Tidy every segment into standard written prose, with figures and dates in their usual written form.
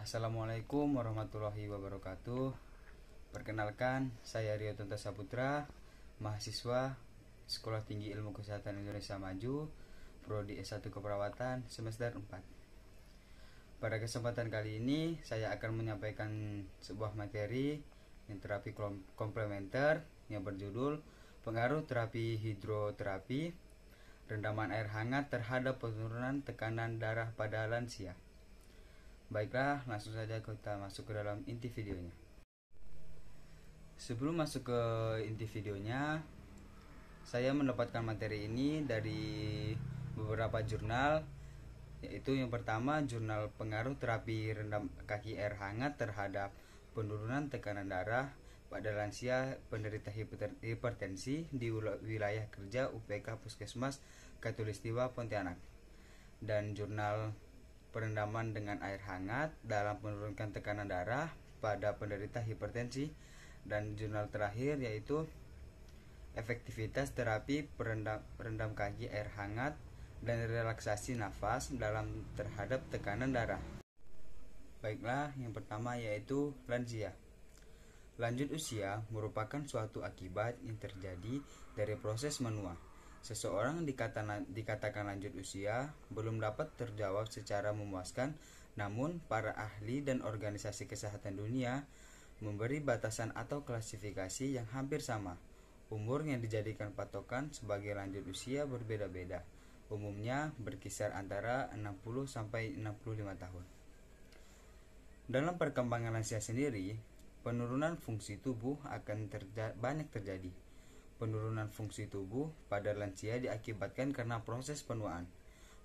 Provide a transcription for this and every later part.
Assalamualaikum warahmatullahi wabarakatuh. Perkenalkan, saya Rio Tonta Saputra, mahasiswa Sekolah Tinggi Ilmu Kesehatan Indonesia Maju, Prodi S1 Keperawatan semester 4. Pada kesempatan kali ini, saya akan menyampaikan sebuah materi yang terapi komplementer yang berjudul Pengaruh Terapi Hidroterapi Rendaman air hangat terhadap penurunan tekanan darah pada lansia. Baiklah, langsung saja kita masuk ke dalam inti videonya. Sebelum masuk ke inti videonya, saya mendapatkan materi ini dari beberapa jurnal, yaitu yang pertama jurnal Pengaruh Terapi Rendam Kaki Air Hangat terhadap Penurunan Tekanan Darah pada Lansia Penderita Hipertensi di Wilayah Kerja UPK Puskesmas Katulistiwa Pontianak, dan jurnal Perendaman dengan air hangat dalam menurunkan tekanan darah pada penderita hipertensi, dan jurnal terakhir yaitu efektivitas terapi perendam kaki air hangat dan relaksasi nafas dalam terhadap tekanan darah. Baiklah, yang pertama yaitu lansia. Lanjut usia merupakan suatu akibat yang terjadi dari proses menua. Seseorang dikatakan lanjut usia belum dapat terjawab secara memuaskan, namun para ahli dan organisasi kesehatan dunia memberi batasan atau klasifikasi yang hampir sama. Umur yang dijadikan patokan sebagai lanjut usia berbeda-beda, umumnya berkisar antara 60 sampai 65 tahun. Dalam perkembangan lansia sendiri, penurunan fungsi tubuh akan banyak terjadi. Penurunan fungsi tubuh pada lansia diakibatkan karena proses penuaan.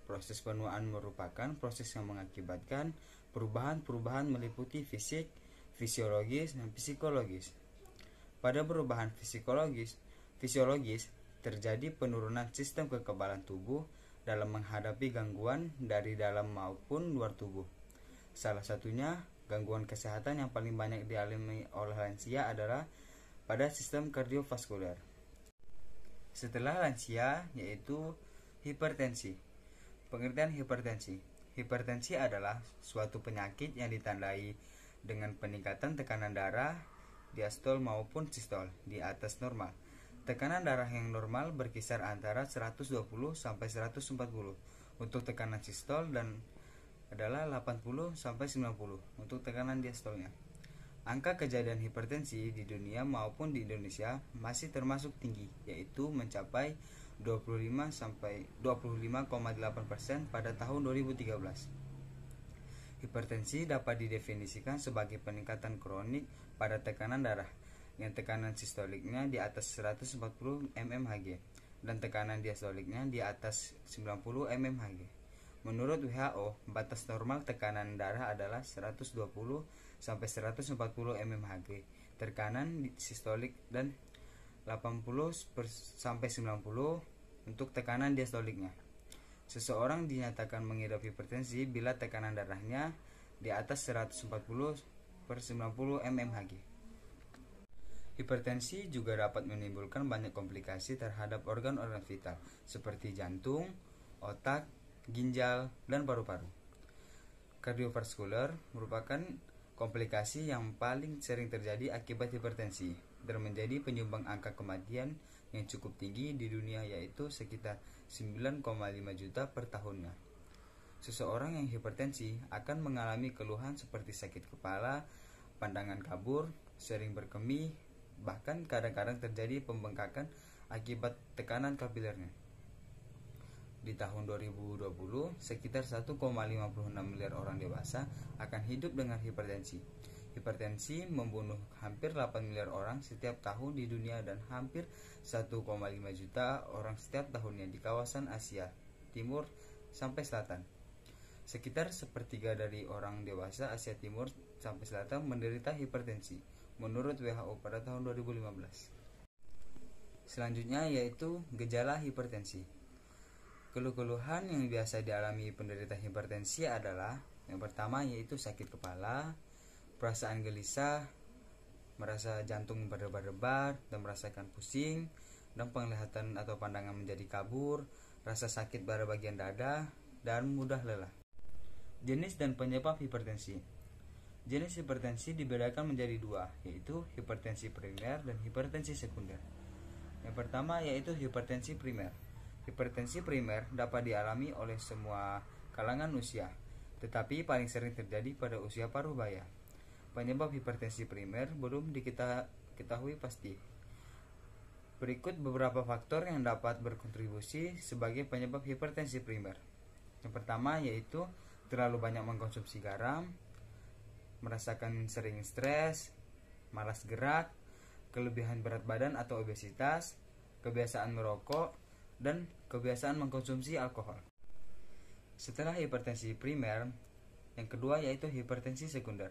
Proses penuaan merupakan proses yang mengakibatkan perubahan-perubahan meliputi fisik, fisiologis, dan psikologis. Pada perubahan fisiologis terjadi penurunan sistem kekebalan tubuh dalam menghadapi gangguan dari dalam maupun luar tubuh. Salah satunya gangguan kesehatan yang paling banyak dialami oleh lansia adalah pada sistem kardiovaskuler. Setelah lansia yaitu hipertensi. Pengertian hipertensi. Hipertensi adalah suatu penyakit yang ditandai dengan peningkatan tekanan darah diastol maupun sistol di atas normal. Tekanan darah yang normal berkisar antara 120 sampai 140. Untuk tekanan sistol dan adalah 80 sampai 90 untuk tekanan diastolnya. Angka kejadian hipertensi di dunia maupun di Indonesia masih termasuk tinggi, yaitu mencapai 25,8% pada tahun 2013. Hipertensi dapat didefinisikan sebagai peningkatan kronik pada tekanan darah yang tekanan sistoliknya di atas 140 mmHg dan tekanan diastoliknya di atas 90 mmHg. Menurut WHO, batas normal tekanan darah adalah 120 sampai 140 mmHg tekanan sistolik dan 80 sampai 90 untuk tekanan diastoliknya. Seseorang dinyatakan mengidap hipertensi bila tekanan darahnya di atas 140 per 90 mmHg. Hipertensi juga dapat menimbulkan banyak komplikasi terhadap organ-organ vital seperti jantung, otak, ginjal, dan paru-paru. Kardiovaskuler merupakan komplikasi yang paling sering terjadi akibat hipertensi dan menjadi penyumbang angka kematian yang cukup tinggi di dunia, yaitu sekitar 9,5 juta per tahunnya. Seseorang yang hipertensi akan mengalami keluhan seperti sakit kepala, pandangan kabur, sering berkemih, bahkan kadang-kadang terjadi pembengkakan akibat tekanan kapilernya. Di tahun 2020, sekitar 1,56 miliar orang dewasa akan hidup dengan hipertensi. Hipertensi membunuh hampir 8 miliar orang setiap tahun di dunia dan hampir 1,5 juta orang setiap tahunnya di kawasan Asia Timur sampai Selatan. Sekitar sepertiga dari orang dewasa Asia Timur sampai Selatan menderita hipertensi, menurut WHO pada tahun 2015. Selanjutnya yaitu gejala hipertensi. Keluh-keluhan yang biasa dialami penderita hipertensi adalah yang pertama yaitu sakit kepala, perasaan gelisah, merasa jantung berdebar-debar dan merasakan pusing, dan penglihatan atau pandangan menjadi kabur, rasa sakit pada bagian dada, dan mudah lelah. Jenis dan penyebab hipertensi. Jenis hipertensi dibedakan menjadi dua, yaitu hipertensi primer dan hipertensi sekunder. Yang pertama yaitu hipertensi primer. Hipertensi primer dapat dialami oleh semua kalangan usia, tetapi paling sering terjadi pada usia parubaya. Penyebab hipertensi primer belum diketahui pasti. Berikut beberapa faktor yang dapat berkontribusi sebagai penyebab hipertensi primer. Yang pertama yaitu terlalu banyak mengkonsumsi garam, merasakan sering stres, malas gerak, kelebihan berat badan atau obesitas, kebiasaan merokok, dan kebiasaan mengkonsumsi alkohol. Setelah hipertensi primer, yang kedua yaitu hipertensi sekunder.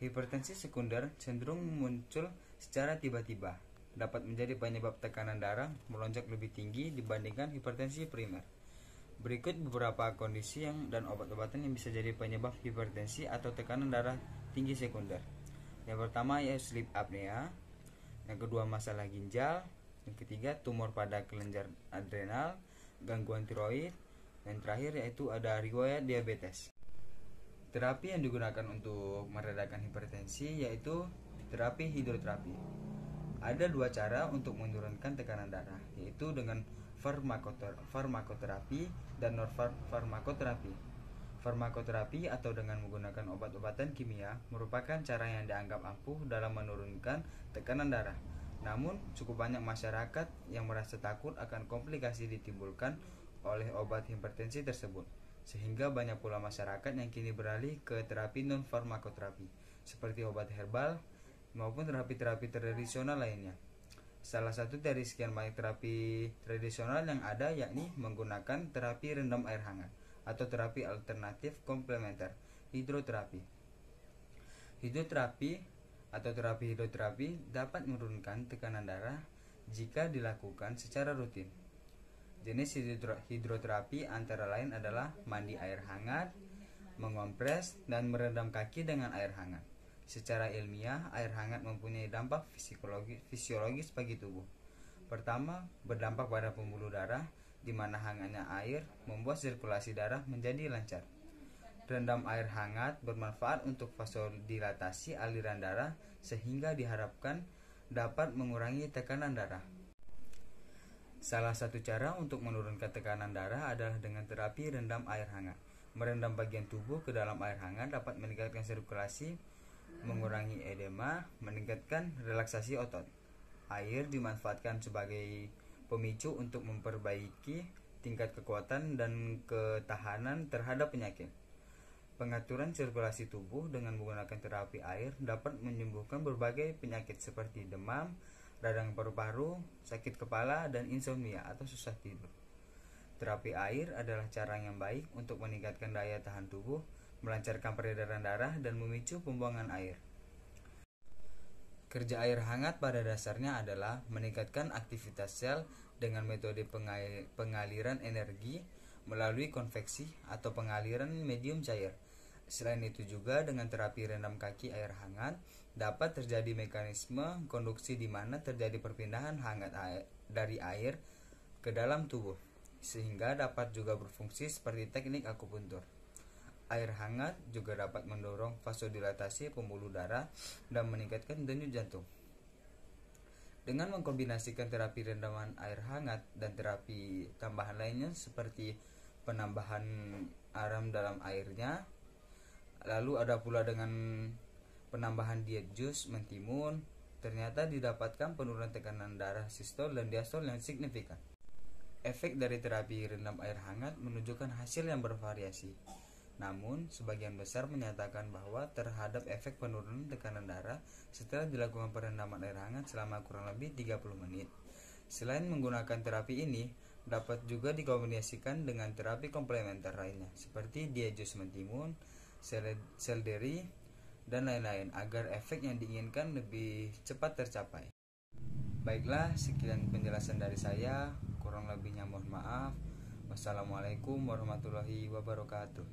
Hipertensi sekunder cenderung muncul secara tiba-tiba, dapat menjadi penyebab tekanan darah melonjak lebih tinggi dibandingkan hipertensi primer. Berikut beberapa kondisi dan obat-obatan yang bisa jadi penyebab hipertensi atau tekanan darah tinggi sekunder. Yang pertama yaitu sleep apnea, yang kedua masalah ginjal, yang ketiga tumor pada kelenjar adrenal, gangguan tiroid, dan terakhir yaitu ada riwayat diabetes. Terapi yang digunakan untuk meredakan hipertensi yaitu terapi hidroterapi. Ada dua cara untuk menurunkan tekanan darah, yaitu dengan farmakoterapi dan non-farmakoterapi. Farmakoterapi atau dengan menggunakan obat-obatan kimia merupakan cara yang dianggap ampuh dalam menurunkan tekanan darah. Namun, cukup banyak masyarakat yang merasa takut akan komplikasi ditimbulkan oleh obat hipertensi tersebut, sehingga banyak pula masyarakat yang kini beralih ke terapi non-farmakoterapi, seperti obat herbal maupun terapi-terapi tradisional lainnya. Salah satu dari sekian banyak terapi tradisional yang ada yakni menggunakan terapi rendam air hangat atau terapi alternatif komplementer, hidroterapi. Hidroterapi atau terapi hidroterapi dapat menurunkan tekanan darah jika dilakukan secara rutin. Jenis hidroterapi antara lain adalah mandi air hangat, mengompres, dan merendam kaki dengan air hangat. Secara ilmiah, air hangat mempunyai dampak fisiologis bagi tubuh. Pertama, berdampak pada pembuluh darah, di mana hangatnya air membuat sirkulasi darah menjadi lancar. Rendam air hangat bermanfaat untuk vasodilatasi aliran darah, sehingga diharapkan dapat mengurangi tekanan darah. Salah satu cara untuk menurunkan tekanan darah adalah dengan terapi rendam air hangat. Merendam bagian tubuh ke dalam air hangat dapat meningkatkan sirkulasi, mengurangi edema, meningkatkan relaksasi otot. Air dimanfaatkan sebagai pemicu untuk memperbaiki tingkat kekuatan dan ketahanan terhadap penyakit. Pengaturan sirkulasi tubuh dengan menggunakan terapi air dapat menyembuhkan berbagai penyakit seperti demam, radang paru-paru, sakit kepala, dan insomnia atau susah tidur. Terapi air adalah cara yang baik untuk meningkatkan daya tahan tubuh, melancarkan peredaran darah, dan memicu pembuangan air. Kerja air hangat pada dasarnya adalah meningkatkan aktivitas sel dengan metode pengaliran energi melalui konveksi atau pengaliran medium cair. Selain itu juga dengan terapi rendam kaki air hangat dapat terjadi mekanisme konduksi di mana terjadi perpindahan hangat dari air ke dalam tubuh, sehingga dapat juga berfungsi seperti teknik akupuntur. Air hangat juga dapat mendorong vasodilatasi pembuluh darah dan meningkatkan denyut jantung. Dengan mengkombinasikan terapi rendaman air hangat dan terapi tambahan lainnya seperti penambahan arang dalam airnya, lalu ada pula dengan penambahan diet jus mentimun, ternyata didapatkan penurunan tekanan darah sistol dan diastol yang signifikan. Efek dari terapi rendam air hangat menunjukkan hasil yang bervariasi. Namun, sebagian besar menyatakan bahwa terhadap efek penurunan tekanan darah setelah dilakukan perendaman air hangat selama kurang lebih 30 menit. Selain menggunakan terapi ini, dapat juga dikombinasikan dengan terapi komplementer lainnya seperti diet jus mentimun, seledri, dan lain-lain agar efek yang diinginkan lebih cepat tercapai. Baiklah, sekian penjelasan dari saya. Kurang lebihnya mohon maaf. Wassalamualaikum warahmatullahi wabarakatuh.